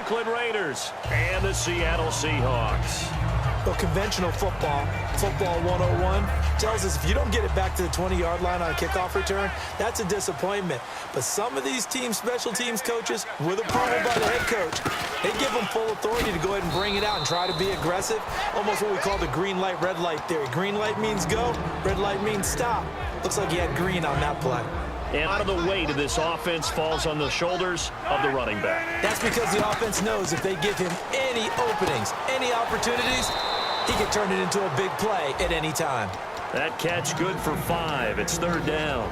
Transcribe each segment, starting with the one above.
Oakland Raiders and the Seattle Seahawks. Well, conventional football 101, tells us if you don't get it back to the 20-yard line on a kickoff return, that's a disappointment. But some of these teams, special teams coaches, with approval by the head coach, they give them full authority to go ahead and bring it out and try to be aggressive. Almost what we call the green light, red light theory. Green light means go, red light means stop. Looks like he had green on that play. And out of the weight of this offense falls on the shoulders of the running back. That's because the offense knows if they give him any openings, any opportunities, he can turn it into a big play at any time. That catch good for 5. It's 3rd down.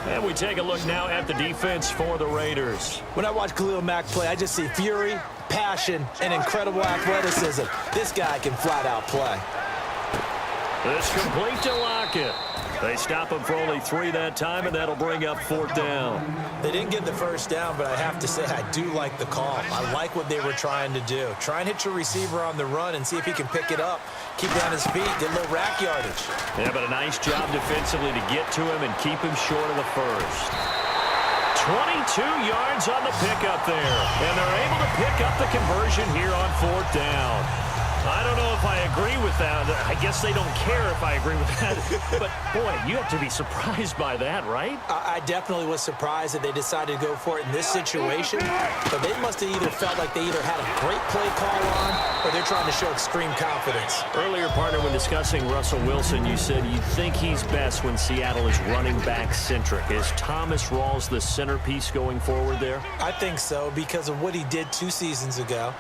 And we take a look now at the defense for the Raiders. When I watch Khalil Mack play, I just see fury, passion, and incredible athleticism. This guy can flat out play. This complete to Lockett. They stop him for only 3 that time, and that'll bring up 4th down. They didn't get the first down, but I have to say I do like the call. I like what they were trying to do. Try and hit your receiver on the run and see if he can pick it up. Keep it on his feet, get a little rack yardage. Yeah, but a nice job defensively to get to him and keep him short of the first. 22 yards on the pickup there, and they're able to pick up the conversion here on 4th down. I don't know if I agree with that. I guess they don't care if I agree with that. But, boy, you have to be surprised by that, right? I definitely was surprised that they decided to go for it in this situation. But they must have either felt like they either had a great play call on or they're trying to show extreme confidence. Earlier, partner, when discussing Russell Wilson, you said you think he's best when Seattle is running back-centric. Is Thomas Rawls the centerpiece going forward there? I think so because of what he did 2 seasons ago.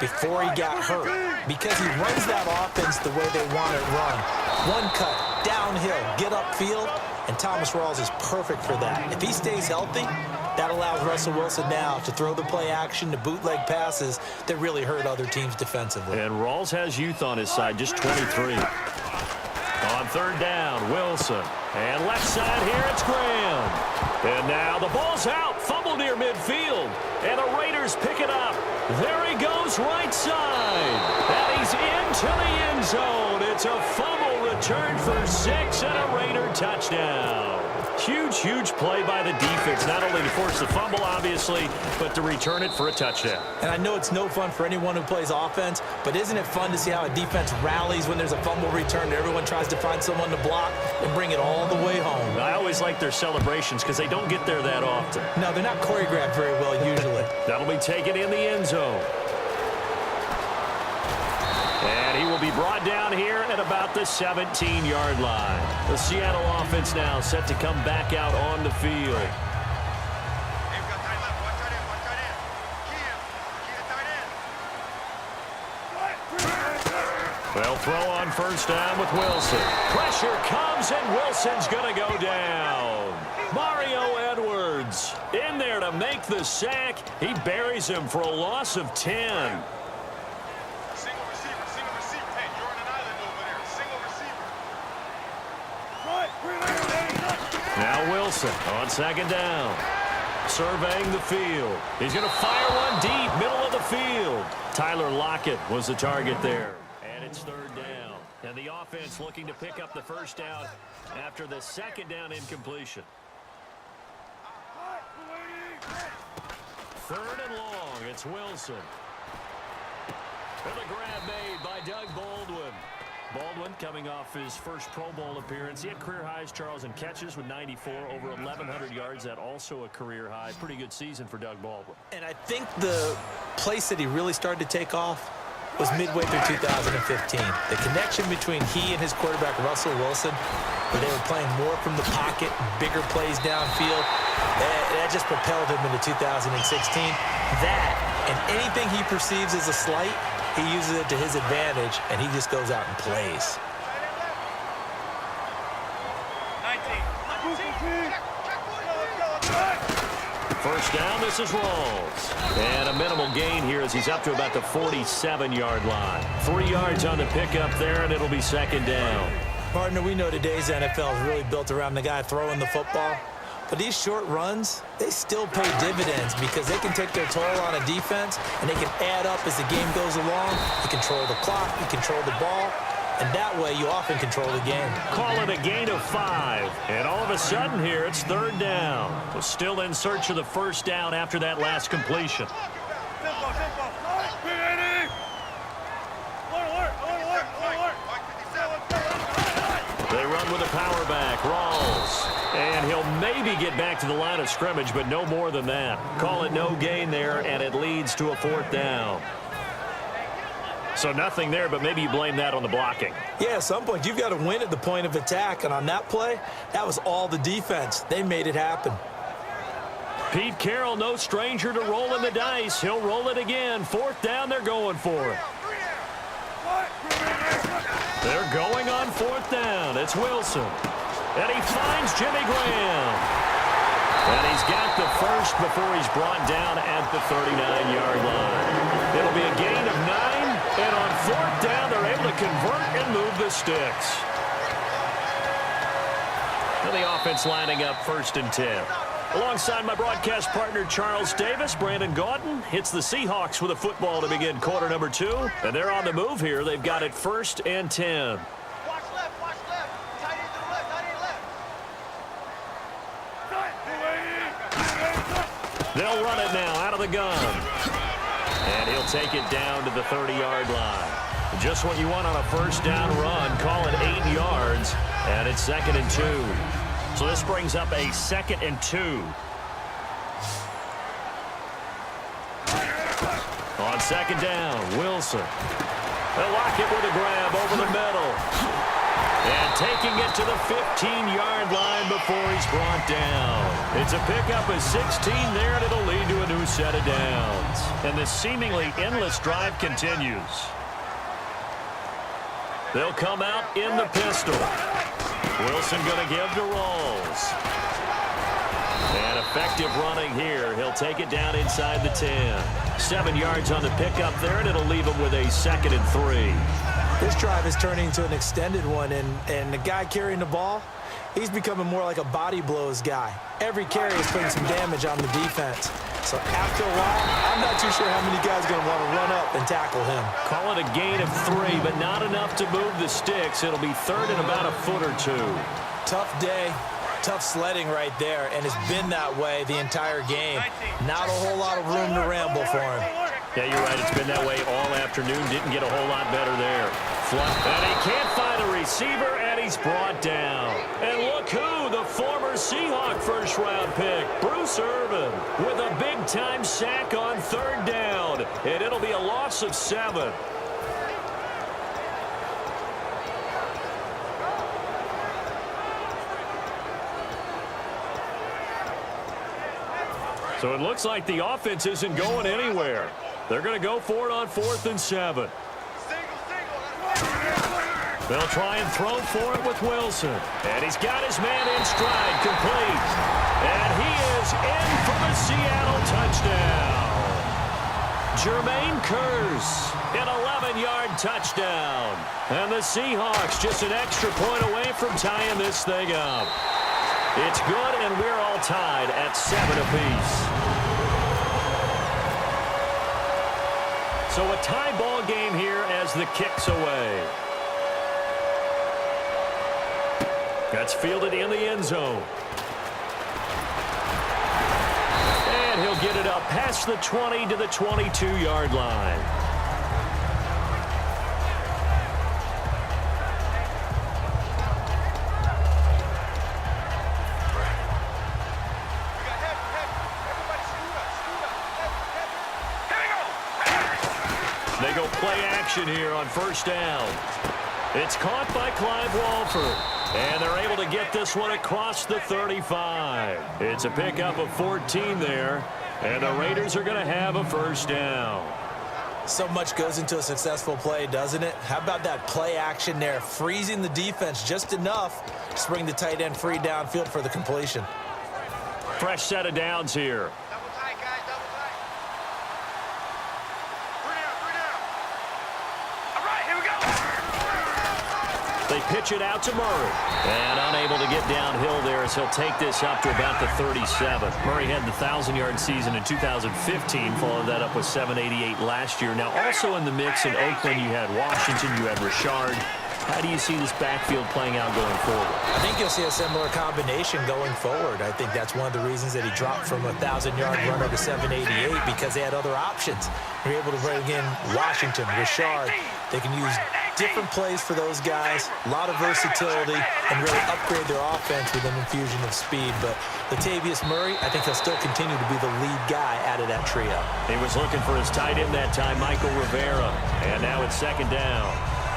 Before he got hurt, because he runs that offense the way they want it run. One cut, downhill, get upfield, and Thomas Rawls is perfect for that. If he stays healthy, that allows Russell Wilson now to throw the play action, to bootleg passes that really hurt other teams defensively. And Rawls has youth on his side, just 23. On 3rd down, Wilson. And left side here, it's Graham. And now the ball's out, fumble near midfield. And the Raiders pick it up. There he goes, right side. And he's into the end zone. It's a fumble return for 6 and a Raider touchdown. Huge, huge play by the defense, not only to force the fumble, obviously, but to return it for a touchdown. And I know it's no fun for anyone who plays offense, but isn't it fun to see how a defense rallies when there's a fumble return and everyone tries to find someone to block and bring it all the way home? I always like their celebrations because they don't get there that often. No, they're not choreographed very well usually. That'll be taken in the end zone. And he will be brought down here at about the 17-yard line. The Seattle offense now set to come back out on the field. They'll throw on 1st down with Wilson. Pressure comes, and Wilson's going to go down. Mario Edwards in there to make the sack. He buries him for a loss of 10. Now Wilson on 2nd down. Surveying the field. He's going to fire one deep, middle of the field. Tyler Lockett was the target there. And it's 3rd down. And the offense looking to pick up the 1st down after the 2nd down incompletion. 3rd and long. It's Wilson. And the grab made by Doug Baldwin. Baldwin coming off his first Pro Bowl appearance. He had career highs, Charles, in catches with 94, over 1,100 yards. That also a career high. Pretty good season for Doug Baldwin. And I think the place that he really started to take off was midway through 2015. The connection between he and his quarterback, Russell Wilson, where they were playing more from the pocket, bigger plays downfield, that just propelled him into 2016. That, and anything he perceives as a slight, he uses it to his advantage, and he just goes out and plays. First down, this is Rawls. And a minimal gain here as he's up to about the 47-yard line. 3 yards on the pickup there, and it'll be 2nd down. Partner, we know today's NFL is really built around the guy throwing the football. But these short runs, they still pay dividends because they can take their toll on a defense, and they can add up as the game goes along. You control the clock, you control the ball, and that way you often control the game. Call it a gain of 5. And all of a sudden here, it's 3rd down. We're still in search of the 1st down after that last completion. They run with a power back. Rawls. And he'll maybe get back to the line of scrimmage, but no more than that. Call it no gain there, and it leads to a 4th down. So nothing there, but maybe you blame that on the blocking. Yeah, at some point, you've got to win at the point of attack. And on that play, that was all the defense. They made it happen. Pete Carroll, no stranger to rolling the dice. He'll roll it again. 4th down, they're going for it. They're going on 4th down. It's Wilson. And he finds Jimmy Graham. And he's got the first before he's brought down at the 39-yard line. It'll be a gain of 9. And on 4th down, they're able to convert and move the sticks. And the offense lining up 1st and 10. Alongside my broadcast partner, Charles Davis, Brandon Gaudin hits the Seahawks with a football to begin quarter number 2. And they're on the move here. They've got it 1st and 10. Watch left, watch left. Tight end to the left, tight end left. They'll run it now out of the gun. And he'll take it down to the 30-yard line. Just what you want on a 1st down run. Call it 8 yards. And it's 2nd and 2. So this brings up a 2nd and 2. On 2nd down, Wilson. They'll lock it with a grab over the middle. And taking it to the 15-yard line before he's brought down. It's a pickup of 16 there, and it'll lead to a new set of downs. And this seemingly endless drive continues. They'll come out in the pistol. Wilson going to give to Rawls. And effective running here. He'll take it down inside the 10. 7 yards on the pickup there, and it'll leave him with a 2nd and 3. This drive is turning into an extended one, and the guy carrying the ball, he's becoming more like a body blows guy. Every carry is putting some damage on the defense. So after a while, I'm not too sure how many guys are going to want to run up and tackle him. Call it a gain of 3, but not enough to move the sticks. It'll be 3rd and about a foot or 2. Tough day, tough sledding right there, and it's been that way the entire game. Not a whole lot of room to ramble for him. Yeah, you're right. It's been that way all afternoon. Didn't get a whole lot better there. And he can't find a receiver, and he's brought down. And look who, the former Seahawk first-round pick, Bruce Irvin, with a big-time sack on 3rd down. And it'll be a loss of 7. So it looks like the offense isn't going anywhere. They're going to go for it on 4th and 7. They'll try and throw for it with Wilson. And he's got his man in stride, complete. And he is in for the Seattle touchdown. Jermaine Kearse, an 11-yard touchdown. And the Seahawks just an extra point away from tying this thing up. It's good, and we're all tied at 7 apiece. So a tie ball game here as the kick's away. That's fielded in the end zone. And he'll get it up past the 20 to the 22-yard line. They go play action here on 1st down. It's caught by Clive Walford. And they're able to get this one across the 35. It's a pickup of 14 there. And the Raiders are going to have a 1st down. So much goes into a successful play, doesn't it? How about that play action there, freezing the defense just enough to bring the tight end free downfield for the completion. Fresh set of downs here. Double tight, guys, double tight. 3 down. All right, here we go. They pitch it out to Murray. And unable to get downhill there as he'll take this up to about the 37. Murray had the 1,000-yard season in 2015, followed that up with 788 last year. Now also in the mix in Oakland, you had Washington, you had Richard. How do you see this backfield playing out going forward? I think you'll see a similar combination going forward. I think that's one of the reasons that he dropped from a 1,000-yard runner to 788 because they had other options. They're able to bring in Washington, Richard. They can use different plays for those guys, a lot of versatility, and really upgrade their offense with an infusion of speed. But Latavius Murray, I think he'll still continue to be the lead guy out of that trio. He was looking for his tight end that time, Michael Rivera. And now it's second down.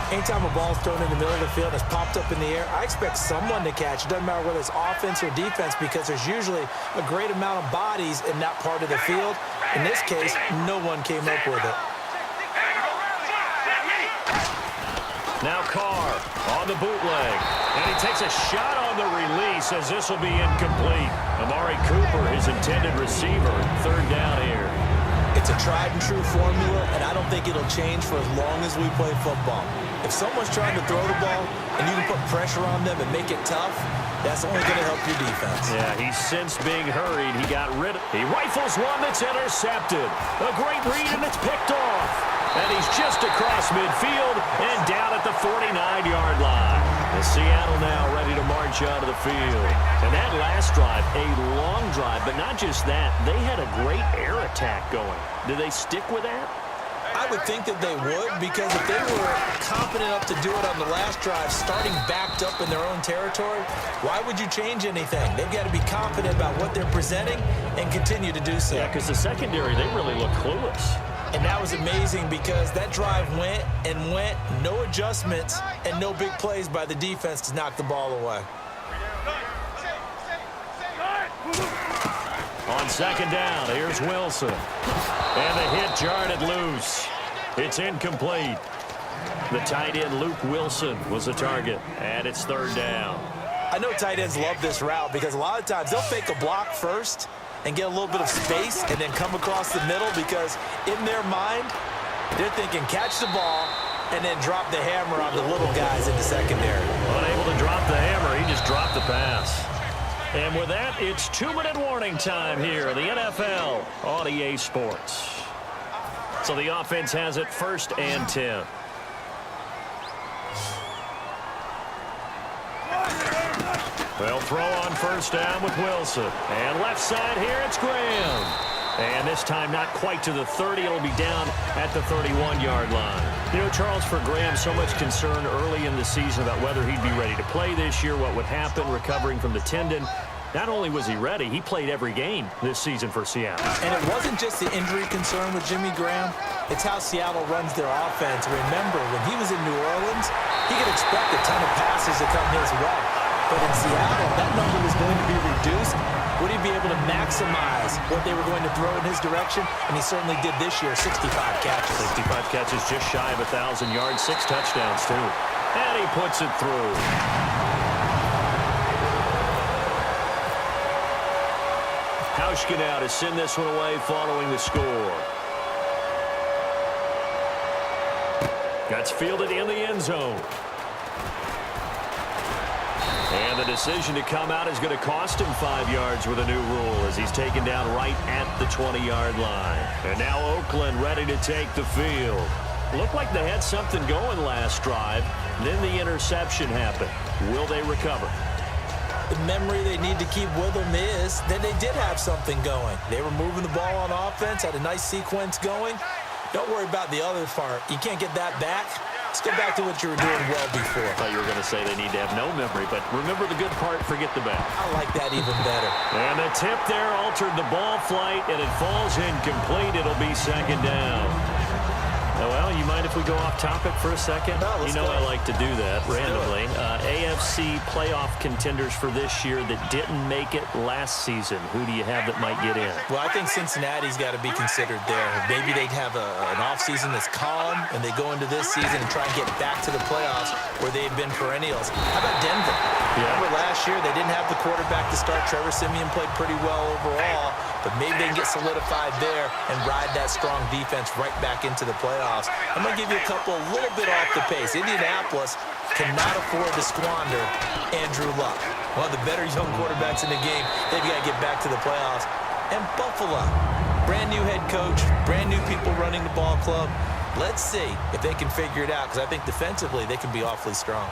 Anytime a ball's thrown in the middle of the field and it's popped up in the air, I expect someone to catch. It doesn't matter whether it's offense or defense because there's usually a great amount of bodies in that part of the field. In this case, no one came up with it. Now Carr on the bootleg. And he takes a shot on the release as this will be incomplete. Amari Cooper, his intended receiver, third down here. It's a tried-and-true formula, and I don't think it'll change for as long as we play football. If someone's trying to throw the ball and you can put pressure on them and make it tough, that's only going to help your defense. Yeah, he's since being hurried. He got rid of it. He rifles one that's intercepted. A great read, and it's picked off. And he's just across midfield and down at the 49-yard line. And Seattle now ready to march out of the field. And that last drive, a long drive, but not just that. They had a great air attack going. Do they stick with that? I would think that they would, because if they were confident enough to do it on the last drive, starting backed up in their own territory, why would you change anything? They've got to be confident about what they're presenting and continue to do so. Yeah, because the secondary, they really look clueless. And that was amazing because that drive went and went, no adjustments, and no big plays by the defense to knock the ball away. On second down, here's Wilson. And the hit jarred it loose. It's incomplete. The tight end, Luke Wilson, was the target. And it's third down. I know tight ends love this route because a lot of times they'll fake a block first and get a little bit of space and then come across the middle because in their mind, they're thinking catch the ball and then drop the hammer on the little guys in the secondary. Unable to drop the hammer, he just dropped the pass. And with that, it's 2-minute warning time here in the NFL on EA Sports. So the offense has it first and 10. They'll throw on first down with Wilson. And left side here, it's Graham. And this time not quite to the 30. It'll be down at the 31-yard line. You know, Charles, for Graham, so much concern early in the season about whether he'd be ready to play this year, what would happen recovering from the tendon. Not only was he ready, he played every game this season for Seattle. And it wasn't just the injury concern with Jimmy Graham. It's how Seattle runs their offense. Remember, when he was in New Orleans, he could expect a ton of passes to come his way. But in Seattle, that number was going to be reduced. Would he be able to maximize what they were going to throw in his direction? And he certainly did this year, 65 catches. 65 catches, just shy of 1,000 yards, 6 touchdowns, too. And he puts it through. Hauschka now to send this one away following the score. That's fielded in the end zone. And the decision to come out is going to cost him 5 yards with a new rule as he's taken down right at the 20-yard line. And now Oakland ready to take the field. Looked like they had something going last drive. Then the interception happened. Will they recover? The memory they need to keep with them is that they did have something going. They were moving the ball on offense, had a nice sequence going. Don't worry about the other part. You can't get that back. Let's go back to what you were doing well before. I thought you were going to say they need to have no memory, but remember the good part, forget the bad. I like that even better. And the tip there altered the ball flight, and it falls incomplete. It'll be second down. Well, you mind if we go off topic for a second? No, let's you know go. I like to do that Let's randomly. AFC playoff contenders for this year that didn't make it last season. Who do you have that might get in? Well, I think Cincinnati's got to be considered there. Maybe they'd have an offseason that's calm, and they go into this season and try and get back to the playoffs where they've been perennials. How about Denver? Yeah. Remember last year, they didn't have the quarterback to start. Trevor Siemian played pretty well overall, but maybe they can get solidified there and ride that strong defense right back into the playoffs. I'm going to give you a couple a little bit off the pace. Indianapolis cannot afford to squander Andrew Luck. One of the better young quarterbacks in the game. They've got to get back to the playoffs. And Buffalo, brand new head coach, brand new people running the ball club. Let's see if they can figure it out, because I think defensively they can be awfully strong.